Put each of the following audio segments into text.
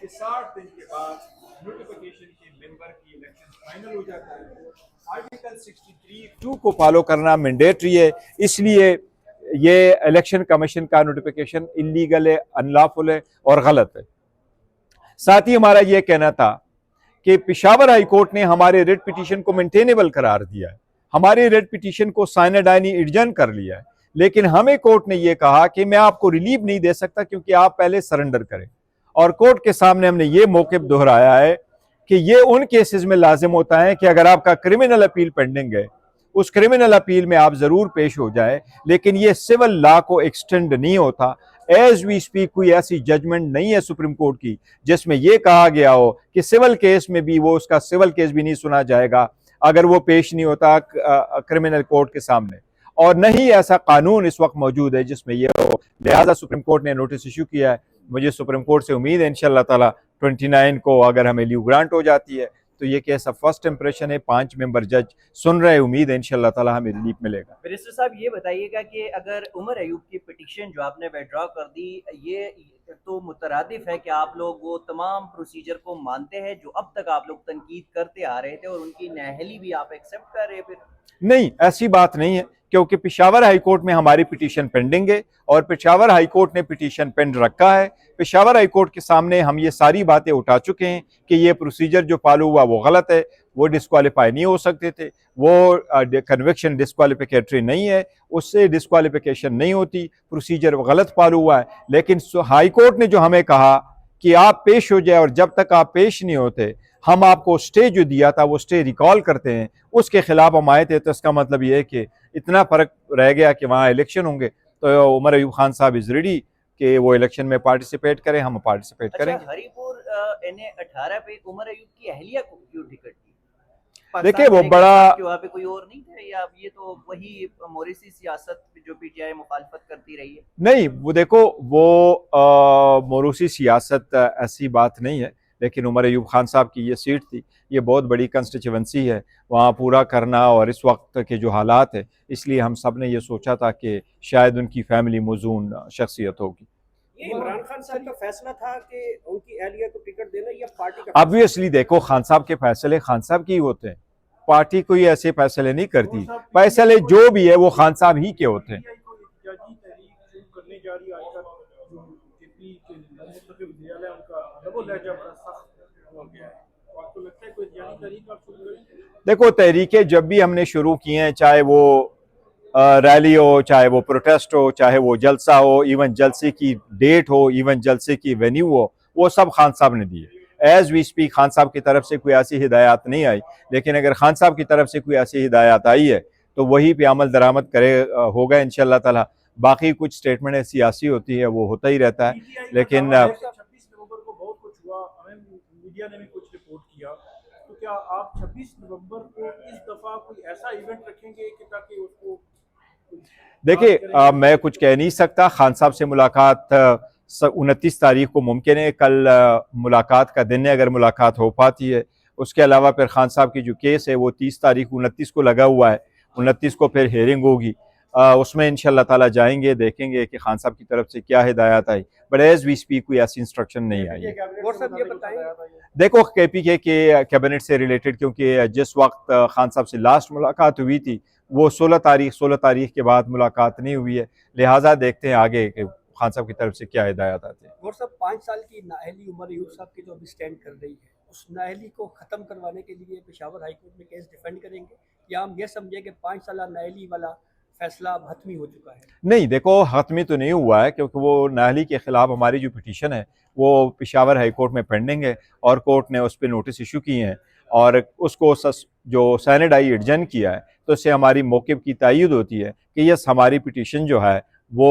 कि 60 दिन के बाद नोटिफिकेशन के मेंबर की इलेक्शन फाइनल हो जाता है। आर्टिकल 63(2) को फॉलो करना मैंडेटरी है, इसलिए ये इलेक्शन कमीशन का नोटिफिकेशन इलीगल है, अनलॉफुल है और गलत है। साथ ही हमारा यह कहना था कि पेशावर हाई कोर्ट ने हमारे रेड पिटीशन को मेंटेनेबल करार दिया है, हमारे रेड पिटीशन को साइनाडाइनी एडजर्न कर लिया है, लेकिन हमें कोर्ट ने यह कहा कि मैं आपको रिलीफ नहीं दे सकता क्योंकि आप पहले सरेंडर करें। और कोर्ट के सामने हमने ये मौक़िफ़ दोहराया है कि ये उन केसेस में लाजिम होता है कि अगर आपका क्रिमिनल अपील पेंडिंग है, उस क्रिमिनल अपील में आप जरूर पेश हो जाए, लेकिन ये सिविल लॉ को एक्सटेंड नहीं होता। एज वी स्पीक कोई ऐसी जजमेंट नहीं है सुप्रीम कोर्ट की जिसमें यह कहा गया हो कि सिविल केस में भी वो उसका सिविल केस भी नहीं सुना जाएगा अगर वो पेश नहीं होता क्रिमिनल कोर्ट के सामने, और न ही ऐसा कानून इस वक्त मौजूद है जिसमें यह हो। लिहाजा सुप्रीम कोर्ट ने नोटिस इशू किया है। मुझे सुप्रीम कोर्ट से उम्मीद है इंशाअल्लाह ताला 29 को अगर हमें लीव ग्रांट हो जाती है तो ये केस अब फर्स्ट इंप्रेशन है, 5 मेंबर जज सुन रहे, उम्मीद है इंशाअल्लाह ताला हमें रिलीफ मिलेगा। बैरिस्टर साहब ये बताइएगा कि अगर उमर अयूब की पिटीशन जो आपने विड्रॉ कर दी, ये तो मुतरादिफ है कि आप लोग वो तमाम प्रोसीजर को मानते हैं जो अब तक आप लोग तनकीद करते आ रहे थे और उनकी नाअहली भी आप एक्सेप्ट कर रहे हैं? फिर नहीं, ऐसी बात नहीं है, क्योंकि पेशावर हाई कोर्ट में हमारी पिटीशन पेंडिंग है और पेशावर हाई कोर्ट ने पिटीशन पेंड रखा है। पेशावर हाई कोर्ट के सामने हम ये सारी बातें उठा चुके हैं कि ये प्रोसीजर जो फॉलो हुआ वो गलत है, वो डिस्क्वालीफाई नहीं हो सकते थे, वो कन्विक्शन डिस्क्वालिफिकेटरी नहीं है, उससे डिस्क्वालिफिकेशन नहीं होती, प्रोसीजर गलत फॉलो हुआ है। लेकिन हाई कोर्ट ने जो हमें कहा कि आप पेश हो जाए और जब तक आप पेश नहीं होते हम आपको स्टे जो दिया था वो स्टे रिकॉल करते हैं, उसके खिलाफ हम आए थे। तो इसका मतलब ये है कि इतना फर्क रह गया कि वहाँ इलेक्शन होंगे तो उमर अयूब खान साहब इज रेडी कि वो इलेक्शन में पार्टिसिपेट करें, हम पार्टिसिपेट करेंगे। हरीपुर NA 18 पे उमर अयूब की अहलिया को क्यों टिकट दी? देखिए वो बड़ा वहाँ पे कोई और नहीं थे या ये तो वही मोरिसी सियासत जो PTI मुखालफत करती रही है? नहीं, वो देखो वो मोरूसी सियासत ऐसी बात नहीं है, लेकिन उमर अयूब खान साहब की ये सीट थी, ये बहुत बड़ी कंस्टिट्यूएंसी है, वहाँ पूरा करना और इस वक्त के जो हालात है, इसलिए हम सब ने ये सोचा था कि शायद उनकी फैमिली मौजून शख्सियत होगी। ये इमरान खान साहब का फैसला था कि उनकी एहलिया को टिकट देना या पार्टी का? ऑब्वियसली देखो खान साहब के फैसले खान साहब के ही होते हैं, पार्टी कोई ऐसे फैसले नहीं करती, फैसले जो भी है वो खान साहब ही के होते हैं। देखो तहरीकें जब भी हमने शुरू की हैं, चाहे वो रैली हो, चाहे वो प्रोटेस्ट हो, चाहे वो जलसा हो, इवन जलसे की डेट हो, इवन जलसे की वेन्यू हो, वो सब खान साहब ने दिए। एज वी स्पीक खान साहब की तरफ से कोई ऐसी हिदायत नहीं आई, लेकिन अगर खान साहब की तरफ से कोई ऐसी हिदायत आई है तो वही पे अमल दरामद करे होगा इंशाअल्लाह ताला। बाकी कुछ स्टेटमेंट सियासी होती है वो होता ही रहता है, लेकिन 26 नवंबर को बहुत कुछ हुआ, हमें मीडिया ने भी कुछ रिपोर्ट किया, तो क्या आप 26 नवंबर को इस दफा कोई ऐसा इवेंट रखेंगे कि ताकि उसको? देखिए मैं कुछ कह नहीं सकता। खान साहब से मुलाकात 29 तारीख को मुमकिन है, कल मुलाकात का दिन है अगर मुलाकात हो पाती है। उसके अलावा फिर खान साहब की जो केस है वो 30 तारीख 29 को लगा हुआ है, 29 को फिर हेयरिंग होगी, उसमें इंशाअल्लाह ताला जाएंगे, देखेंगे कि खान साहब की तरफ से क्या हिदायत आई। बट एज वी स्पीक कोई ऐसी इंस्ट्रक्शन नहीं आई है। देखो KPK के कैबिनेट से रिलेटेड, क्योंकि जिस वक्त खान साहब से लास्ट मुलाकात हुई थी वो 16 तारीख के बाद मुलाकात नहीं हुई है, लिहाजा देखते हैं आगे कि खान साहब की तरफ से क्या हिदायत आती है। और सब 5 साल की नाअहली उमर अयूब साहब की जो अभी स्टैंड कर रही है, उस नाअहली को ख़त्म करवाने के लिए पेशावर हाई कोर्ट में केस डिफेंड करेंगे या हम ये समझे कि 5 साल नाअहली वाला फैसला अब हतमी हो चुका है? नहीं, देखो हतमी तो नहीं हुआ है, क्योंकि वो नाअहली के खिलाफ हमारी जो पिटीशन है वो पेशावर हाई कोर्ट में पेंडिंग है और कोर्ट ने उस पर नोटिस इशू किए हैं और उसको जो सैनेडाई एडजर्न किया है, तो इससे हमारी मौक़िफ़ की तायीद होती है कि यस हमारी पिटीशन जो है वो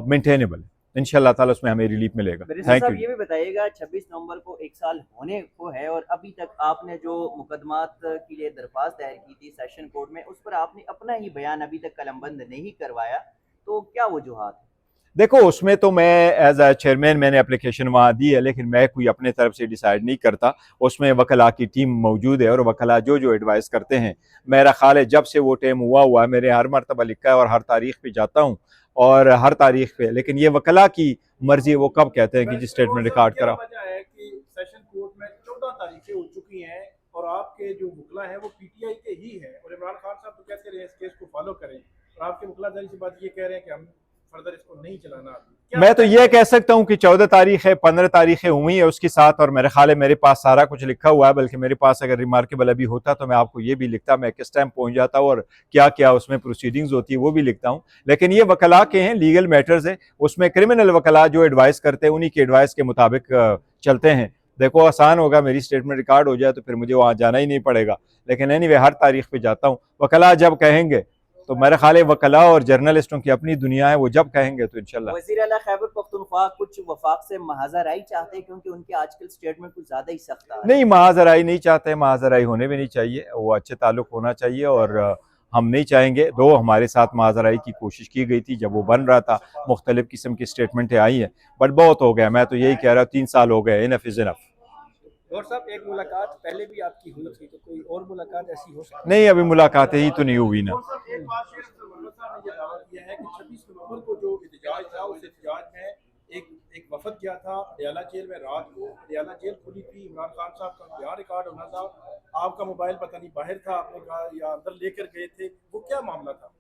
मेंटेनेबल है, इंशाअल्लाह ताला उसमें हमें रिलीफ मिलेगा। Thank you. ये भी बताइएगा 26 नवंबर को 1 साल होने को है और अभी तक आपने जो मुकदमात के लिए दरख्वास्त दायर की थी सेशन कोर्ट में, उस पर आपने अपना ही बयान अभी तक कलमबंद नहीं करवाया, तो क्या वजूहात है? देखो उसमें तो मैं एज ए चेयरमैन मैंने एप्लीकेशन वहाँ दी है, लेकिन मैं कोई अपने तरफ से डिसाइड नहीं करता, उसमें वकला की टीम मौजूद है और वकला जो एडवाइस करते हैं, मेरा ख्याल है जब से वो टाइम हुआ है मेरे हर मरतबा लिखा है और हर तारीख पे जाता हूँ और हर तारीख पे, लेकिन ये वकला की मर्जी वो कब कहते हैं कि जिस स्टेटमेंट रिकॉर्ड करा। आपके जो वकला है वो पीटीआई के ही है, और इमरान खान साहब तो कहते रहे इस केस को फॉलो करें, और आपके वकला जारी सी बात ये कह रहे हैं कि हम फर्दर इसको नहीं चलाना। मैं तो ये कह सकता हूँ कि 14 तारीख है, 15 तारीखें हुई है उसके साथ, और मेरे ख्याल है मेरे पास सारा कुछ लिखा हुआ है, बल्कि मेरे पास अगर रिमार्केबल अभी होता तो मैं आपको ये भी लिखता, मैं किस टाइम पहुंच जाता हूँ और क्या क्या उसमें प्रोसीडिंग्स होती है वो भी लिखता हूँ। लेकिन ये वकला के हैं, लीगल मैटर्स है, उसमें क्रिमिनल वकला जो एडवाइस करते हैं उन्हीं की एडवाइस के मुताबिक चलते हैं। देखो आसान होगा, मेरी स्टेटमेंट रिकॉर्ड हो जाए तो फिर मुझे वहाँ जाना ही नहीं पड़ेगा, लेकिन एनीवे हर तारीख पे जाता हूँ। वकला जब कहेंगे तो मेरा ख्याल है वकला और जर्नलिस्टों की अपनी दुनिया है, वो जब कहेंगे तो इंशाल्लाह। वज़ीर आला खैबर पख्तूनख्वा कुछ वफाक से महाजराई चाहते हैं, क्योंकि उनके आजकल स्टेटमेंट कुछ ज़्यादा ही सख्त आ रहे हैं। नहीं, महाजराई नहीं चाहते, महाजराई होने भी नहीं चाहिए, वो अच्छे ताल्लुक होना चाहिए, और हम नहीं चाहेंगे। दो हमारे साथ महाजराई की कोशिश की गई थी जब वो बन रहा था, मुख्तलिफ किस्म की स्टेटमेंटें आई हैं, बट बहुत हो गया। मैं तो यही कह रहा हूँ 3 साल हो गए, इनफ इज़ इनफ। और साहब एक मुलाकात पहले भी आपकी हुई थी, तो कोई और मुलाकात ऐसी हो सकती नहीं, अभी मुलाकातें ही तो नहीं हुई ना। और सर एक बात शेख अब्दुल साहब ने ये दावा किया है कि 26 नवंबर को जो एहतजाज था उस एहतजाज में एक वफद गया था अडियाला जेल में, रात को अडियाला जेल खुली थी, इमरान खान साहब का यहाँ रिकॉर्ड होना था, आपका मोबाइल पता नहीं बाहर था, आपने कहा या अंदर लेकर गए थे, वो क्या मामला था?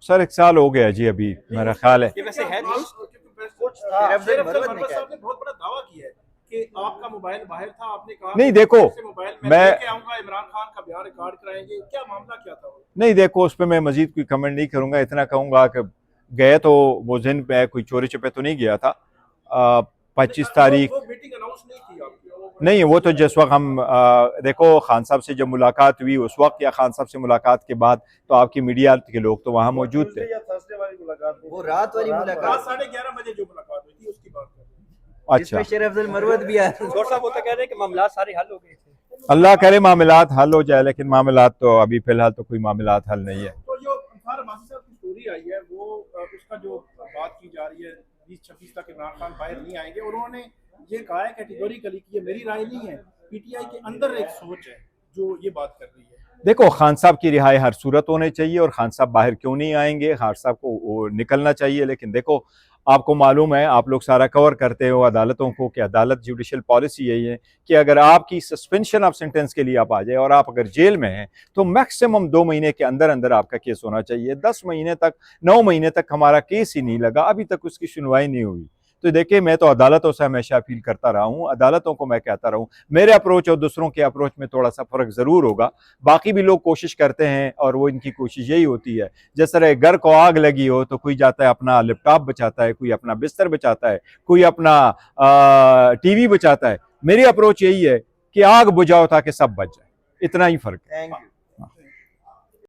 सर 1 साल हो गया जी, अभी मेरा ख्याल है। ये वैसे है साहब ने बहुत बड़ा दावा किया है कि आपका मोबाइल बाहर था, आपने कहा नहीं देखो, मोबाइल मैं लेके आऊंगा, इमरान खान का बयान रिकॉर्ड कराएंगे, क्या मामला क्या था? नहीं देखो, उस पर मैं मजीद कोई कमेंट नहीं करूंगा। इतना कहूंगा कि गए तो वो दिन पे कोई चोरी छुपे तो नहीं गया था। 25 तारीख वो मीटिंग अनाउंस नहीं की आपकी? नहीं, वो तो जिस वक्त हम देखो खान साहब से जब मुलाकात हुई उस वक्त, या खान साहब से मुलाकात के बाद, तो आपकी मीडिया के लोग तो वहाँ मौजूद थे। वो रात वाली मुलाकात 11:30 बजे जो मुलाकात हुई थी उसकी बात कर रहे हैं। अच्छा, जिसमें शेर अफजल मरवत भी आया। और साहब वो तो कह रहे हैं कि मामला सारे हल हो गए थे। अल्लाह करे मामलात हल हो जाए, लेकिन मामलात तो अभी फिलहाल तो कोई मामलात हल नहीं है। तो जो अंसार अब्बासी साहब की स्टोरी आई है वो उसका जो बात की जा रही है 20-26 तक इमरान खान बाहर नहीं आएंगे, और उन्होंने ये कहा है कैटेगोरिकली कि ये मेरी राय नहीं है, पीटीआई के अंदर एक सोच है जो ये बात कर रही है। देखो, खान साहब की रिहाई हर सूरत होनी चाहिए, और खान साहब बाहर क्यों नहीं आएंगे, खान साहब को वो निकलना चाहिए। लेकिन देखो, आपको मालूम है, आप लोग सारा कवर करते हो अदालतों को, कि अदालत जुडिशल पॉलिसी यही है कि अगर आपकी सस्पेंशन ऑफ सेंटेंस के लिए आप आ जाए और आप अगर जेल में हैं तो मैक्सिमम 2 महीने के अंदर अंदर आपका केस होना चाहिए। 10 महीने तक, 9 महीने तक हमारा केस ही नहीं लगा, अभी तक उसकी सुनवाई नहीं हुई। तो देखिए, मैं तो अदालतों से हमेशा अपील करता रहा हूँ, अदालतों को मैं कहता रहा हूँ, मेरे अप्रोच और दूसरों के अप्रोच में थोड़ा सा फ़र्क ज़रूर होगा। बाकी भी लोग कोशिश करते हैं, और वो इनकी कोशिश यही होती है, जिस तरह घर को आग लगी हो तो कोई जाता है अपना लैपटॉप बचाता है, कोई अपना बिस्तर बचाता है, कोई अपना टीवी बचाता है। मेरी अप्रोच यही है कि आग बुझाओ ताकि सब बच जाए, इतना ही फ़र्क है। Thank you.